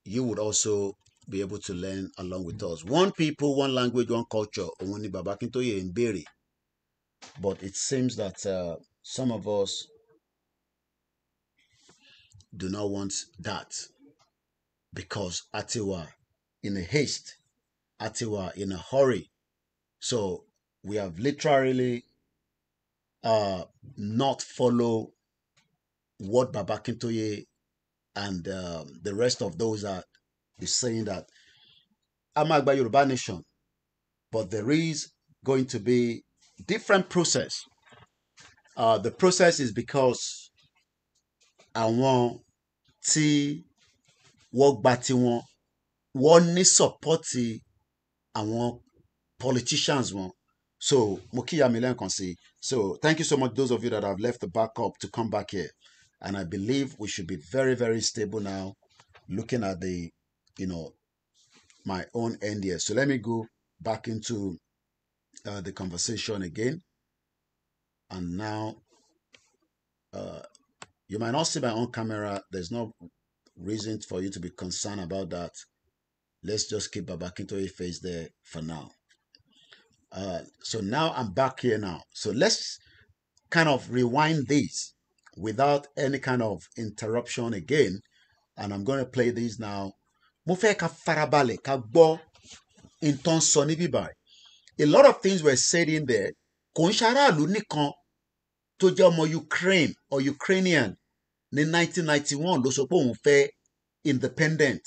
you would also be able to learn along with us. One people, one language, one culture. Òun ni Baba Akintoye ń béèrè. But it seems that some of us do not want that, because atiwa in a haste, atiwa in a hurry. So we have literally not follow what Baba Akintoye and the rest of those are saying, that Amagba Yoruba Nation, but there is going to be different process. The process is because àwọn tí wọ́n gba tiwọn, wọ́n ní support àwọn politicians wọn. So mo kí ìyá mi lẹ́ẹ̀kan sí. So thank you so much, those of you that have left the backup to come back here. And I believe we should be very, very stable now, looking at the, my own end here. So let me go back into the conversation again. And now, you might not see my own camera. There's no reason for you to be concerned about that. Let's just keep Baba Akintoye face there for now. So now I'm back here now. So let's kind of rewind this without any kind of interruption again, and I'm going to play this now. Mo fẹ́ ká farabalẹ̀ ká gbọ́ nǹkan sọ níbí báyìí. A lot of things were said in there. Kò ń ṣaráàlú nìkan tó jẹ́ ọmọ Ukraine or Ukrainian ní 1991 ló sọ pé òun fẹ́ independent.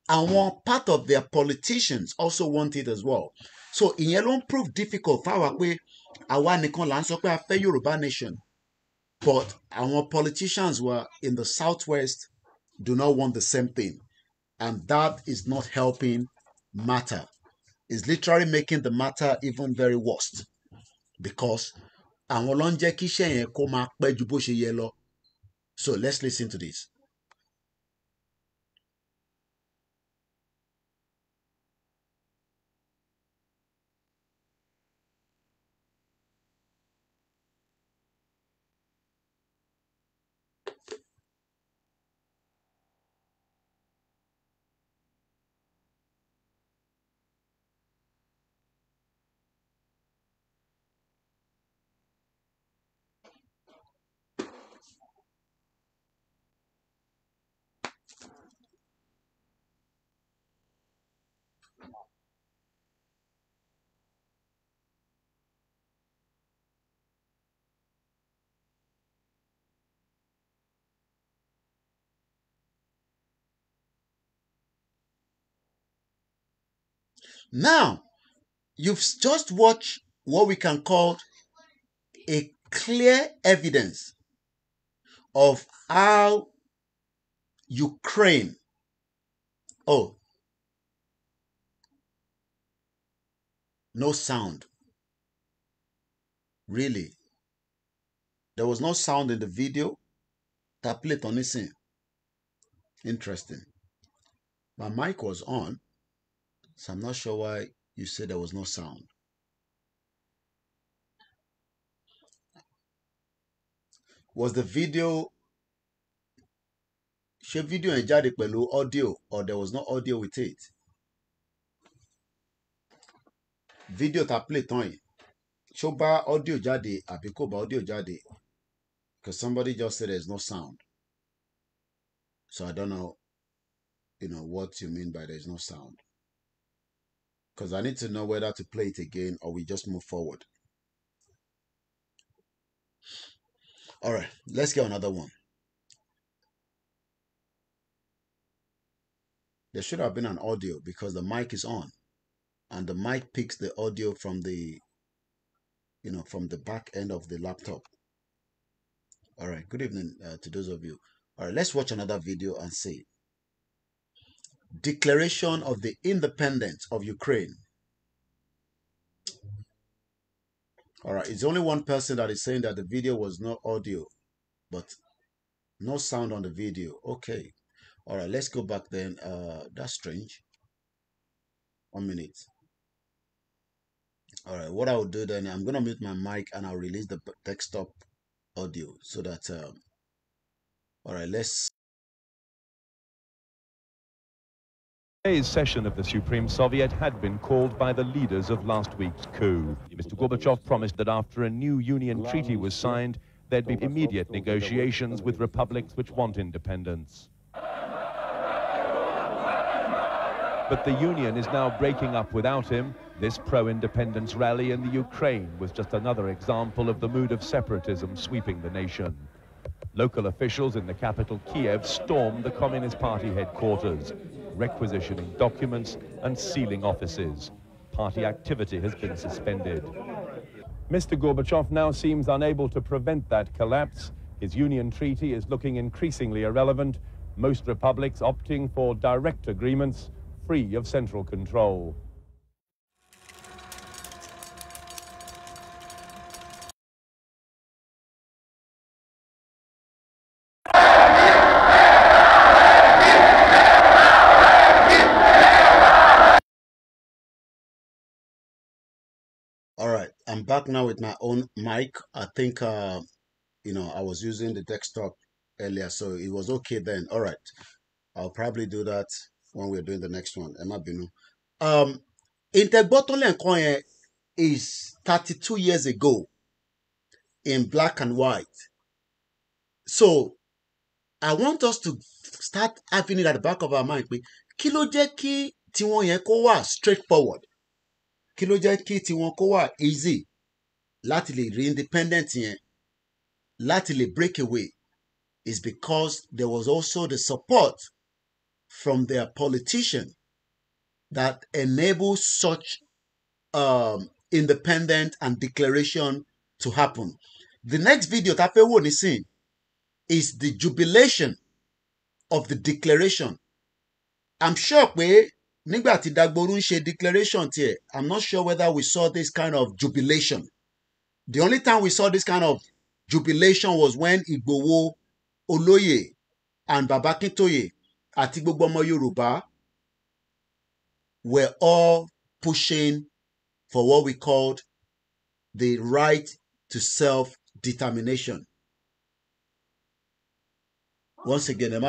Àwọn part of their politicians also want it as well. So ìyẹn ló ń prove difficult fáwa pé àwa nìkan là ń sọ pé a fẹ́ Yorùbá nation. But our politicians were in the southwest do not want the same thing. And that is not helping matter. It's literally making the matter even very worse. Because àwọn ló ń jẹ́ kí iṣẹ́ yẹn kó máa pẹ́ ju bó ṣe yẹ lọ. So let's listen to this. Now, you've just watched what we can call a clear evidence of how Ukraine, oh, no sound. Really? There was no sound in the video. That played on this. Interesting. My mic was on, so I'm not sure why you said there was no sound. Was the video video yẹn jáde pẹ̀lú audio, or there was no audio with it? Video ta play tán yìí, ṣó bá audio jáde àbí kò bá audio jáde? Because somebody just said there's no sound. So I don't know, what you mean by there's no sound. Because I need to know whether to play it again or we just move forward. All right, let's get another one. There should have been an audio because the mic is on. And the mic picks the audio from the, from the back end of the laptop. All right, good evening to those of you. All right, let's watch another video and see. Declaration of the independence of Ukraine. All right, it's only one person that is saying that the video was no audio, but no sound on the video. Okay. All right, let's go back then. That's strange. 1 minute. All right, what I will do then, I'm going to mute my mic and I'll release the desktop audio so that, all right, let's. Today's session of the Supreme Soviet had been called by the leaders of last week's coup. Mr. Gorbachev promised that after a new union treaty was signed, there'd be immediate negotiations with republics which want independence. But the union is now breaking up without him. This pro-independence rally in the Ukraine was just another example of the mood of separatism sweeping the nation. Local officials in the capital, Kiev, stormed the Communist Party headquarters, requisitioning documents and sealing offices. Party activity has been suspended. Mr. Gorbachev now seems unable to prevent that collapse. His union treaty is looking increasingly irrelevant, most republics opting for direct agreements free of central control. All right, I'm back now with my own mic. I think, I was using the desktop earlier, so it was okay then. All right, I'll probably do that when we're doing the next one. Emma Binu. Integbotole Nkoye is 32 years ago in black and white. So I want us to start having it at the back of our mind pé kí ló jẹ́ kí tiwọn yẹn kó wà straightforward, kí ló jẹ́ kí tiwọn kó wà easy láti lè rí independent yẹn, láti lè break away, is because there was also the support from their politician that enabled such independent and declaration to happen. The next video tá fẹ́ wò nísìn is the jubilation of the declaration. I'm sure pé nígbà tí Dagboru ń ṣe declaration tiẹ̀, I'm not sure whether we saw this kind of jubilation. The only time we saw this kind of jubilation was when Igboho, Olóyè, and Baba Akintoye àti gbogbo ọmọ Yorùbá were all pushing for what we called the right to self-determination. Once again, I'm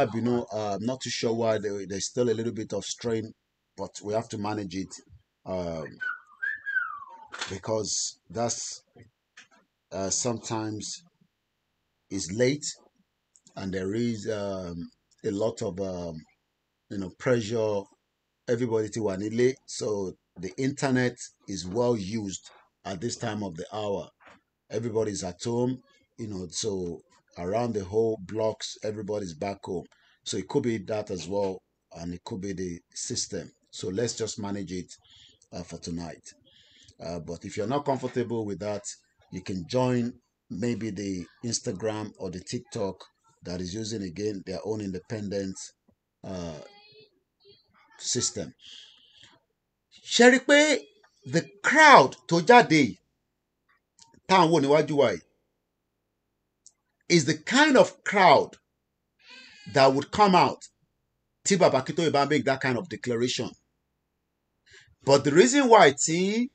not too sure why there's still a little bit of strain, but we have to manage it because that's sometimes is late and there is a lot of pressure. Everybody to one late, so the internet is well used at this time of the hour. Everybody's at home, so around the whole blocks, everybody's back home. So it could be that as well, and it could be the system. So let's just manage it for tonight. But if you're not comfortable with that, you can join maybe the Instagram or the TikTok that is using again their own independent system. Ṣé rí pé the crowd tó jáde táwọn wò níwájú wa yìí is the kind of crowd that would come out tí Baba Akintoye bá make that kind of declaration. But the reason why tí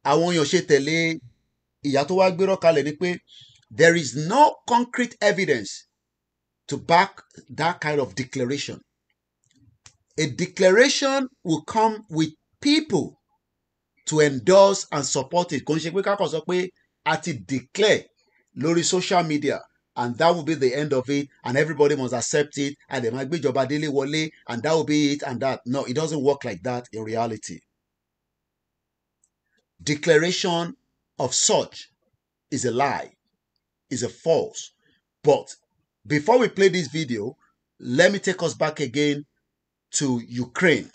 àwọn èèyàn ṣe tẹ̀lé ìyá tó wá gbérọ́ kalẹ̀ ni pé there is no concrete evidence to back that kind of declaration. A declaration will come with people to endorse and support it. Kò ń ṣe pé ká kàn sọ pé a ti declare lórí social media and that will be the end of it and everybody must accept it and they máa gbé ìjọba délé wọlé and that will be it and that. No, it doesn't work like that in reality. Declaration of such is a lie, is a false. But before we play this video, let me take us back again to Ukraine.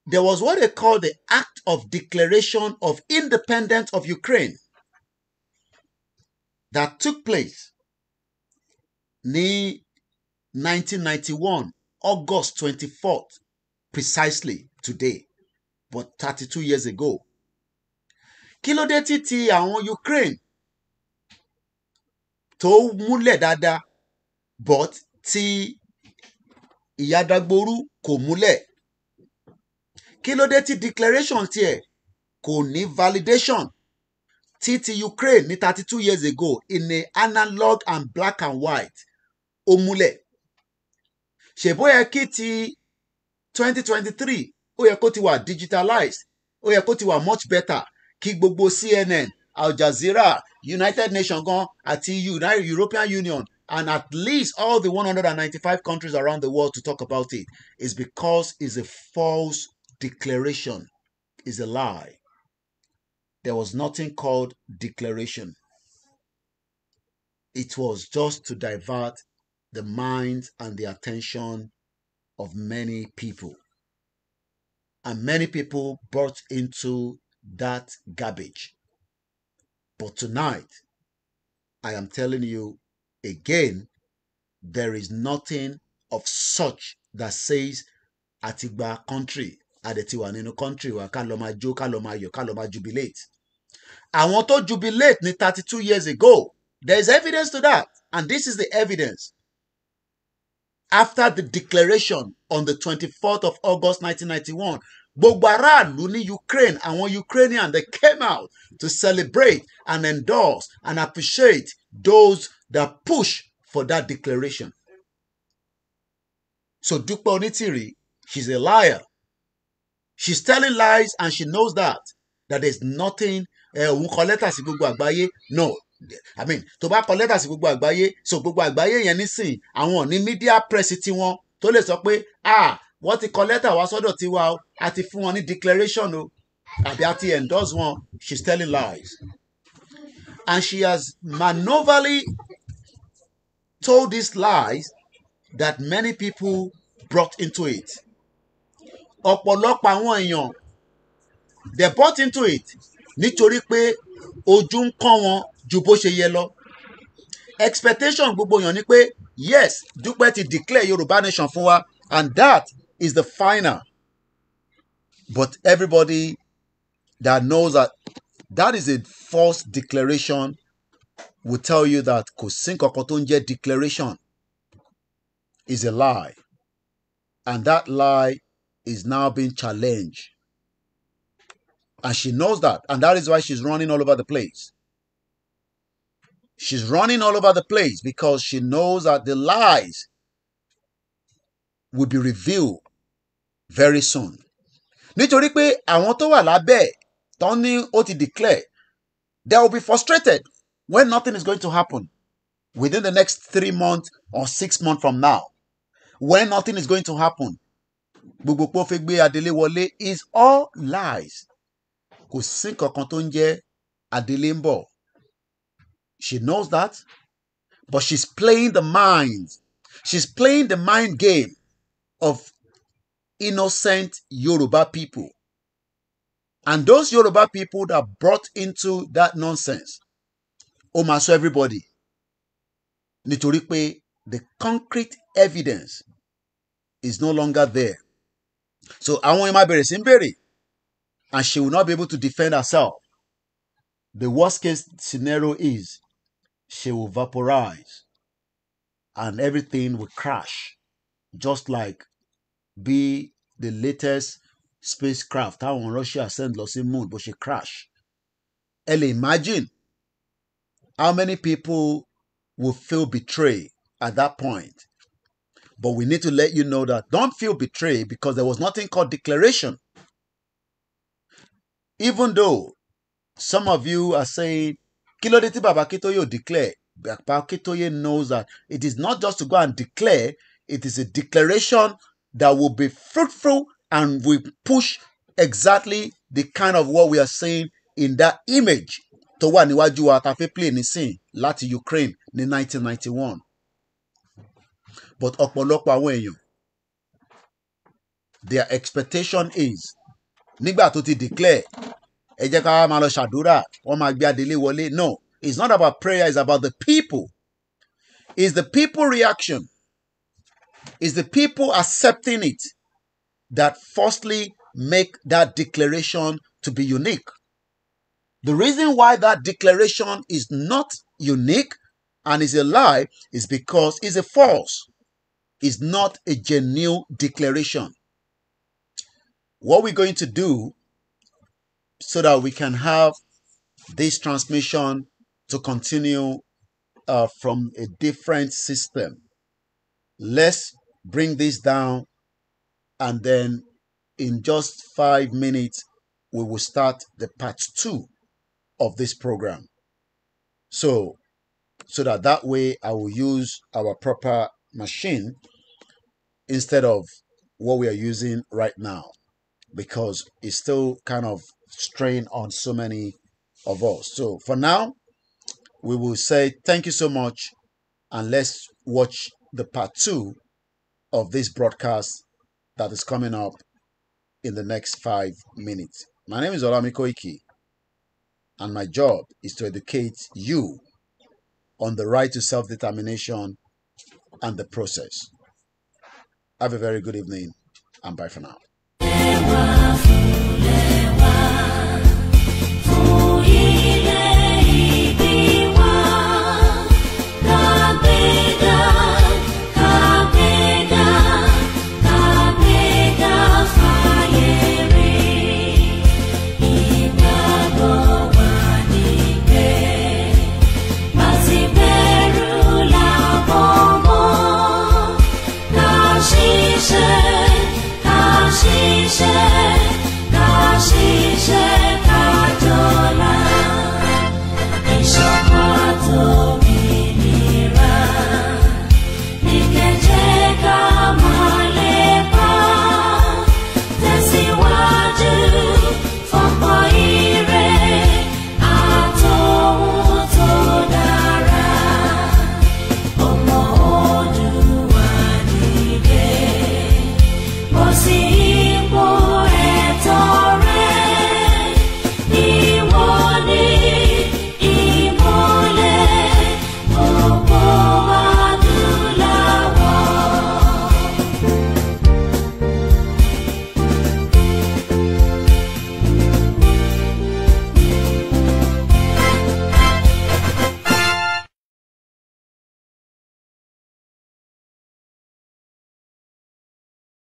There was what they call the Act of Declaration of Independence of Ukraine that took place ní 1991, August 24th, precisely today, but 32 years ago. Kí ló dé tí àwọn Ukraine tó múlẹ̀ dáadáa, but tí ìyá Dagboru kò múlẹ̀? Kí ló dé tí declaration tiẹ̀ kò ní validation tí Ukraine ní 32 years ago in a analog and black and white ó múlẹ̀? Ṣèbó yẹ kí ti 2023 ó yẹ kó ti wà digitalized, ó yẹ kó ti wà much better, kí gbogbo CNN, Al Jazeera, United Nations gan àti European Union and at least all the 195 countries around the world to talk about it. Is because it's a false declaration, is a lie. There was nothing called declaration. It was just to divert the minds and the attention of many people. And many people bought into that garbage. But tonight, I am telling you again, there is nothing of such that says Atigba country, Adetiwa nínú country wa ká lọ máa jó, ká lọ máa yọ̀, ká lọ máa jubilate. Àwọn tó jubilate ní 32 years ago, there is evidence to that. And this is the evidence. After the declaration on the 24th of August 1991, gbogbo aráàlú ní Ukraine, àwọn Ukrainians, they came out to celebrate and endorse and appreciate those that push for that declaration. So Dupe Onitiri, she's a liar. She's telling lies and she knows that there's nothing, no, I mean tó bá kọ lẹ́tà sí gbogbo àgbáyé so gbogbo àgbáyé yẹn nísìn àwọn ò ní media press tiwọn tó lè sọ pé wọ́n ti kọ lẹ́tà wá sọ́dọ̀ tiwa o àti fún wọn ní declaration o àbí àti endorse wọn. She's telling lies. And she has maneuverly told these lies that many people brought into it. Ọ̀pọ̀lọpọ̀ àwọn èèyàn they bought into it nítorí pé ojú ń kán wọn ju bó ṣe yẹ lọ. Expectation gbogbo èèyàn ni pé yes Dupe ti declare Yorùbá nation fún wa and that is the final. But everybody that knows that that is a false declaration will tell you that kò sí nǹkan tó ń jẹ́ declaration is a lie. And that lie is now being challenged. And she knows that. And that is why she's running all over the place. She's running all over the place because she knows that the lies will be revealed very soon. Nítorí pé àwọn tó wà lábẹ́ tó ní ó ti declare, they will be frustrated when nothing is going to happen within the next 3 months or 6 months from now. When nothing is going to happen. Gbogbo pé ó fẹ́ gbé Adélé wọlé is all lies. Kò sí nǹkan tó ń jẹ́ Adélé ń bọ̀. She knows that, but she's playing the mind. She's playing the mind game of innocent Yoruba people. And those Yoruba people that brought into that nonsense, ó máa sọ everybody. Nítorí pé the concrete evidence is no longer there. So àwọn èèyàn máa bẹ̀rẹ̀ sí ń bèrè, and she will not be able to defend herself. The worst case scenario is she will vaporize and everything will crash, just like be the latest spacecraft táwọn Russia send lọ sí moon bó ṣe crash. Ẹ lè imagine how many people will feel betrayed at that point. But we need to let you know that don't feel betrayed because there was nothing called declaration. Even though some of you are saying, kí ló dé tí Baba Akintoye declare? Baba Akintoye knows that it is not just to go and declare, it is a declaration that will be fruitful and will push exactly the kind of what we are saying in that image tó wà níwájú wa tá fẹ́ play nísìn láti Ukraine ní 1991. But ọ̀pọ̀lọpọ̀ àwọn èèyàn, their expectation is nígbà tó ti declare ẹ jẹ́ ká máa lọ ṣàdúrà wọ́n máa gbé Adélé wọlé. No, it's not about prayer, it's about the people. It's the people reaction. It's the people accepting it that firstly make that declaration to be unique. The reason why that declaration is not unique and is a lie is because it's a false. It's not a genuine declaration. What we're going to do so that we can have this transmission to continue from a different system. Let's bring this down and then in just 5 minutes, we will start the part 2 of this program. So that way I will use our proper machine instead of what we are using right now, because it's still kind of strain on so many of us. So for now, we will say thank you so much and let's watch the part 2 of this broadcast that is coming up in the next 5 minutes. My name is Olami Koiki and my job is to educate you on the right to self-determination and the process. Have a very good evening and bye for now.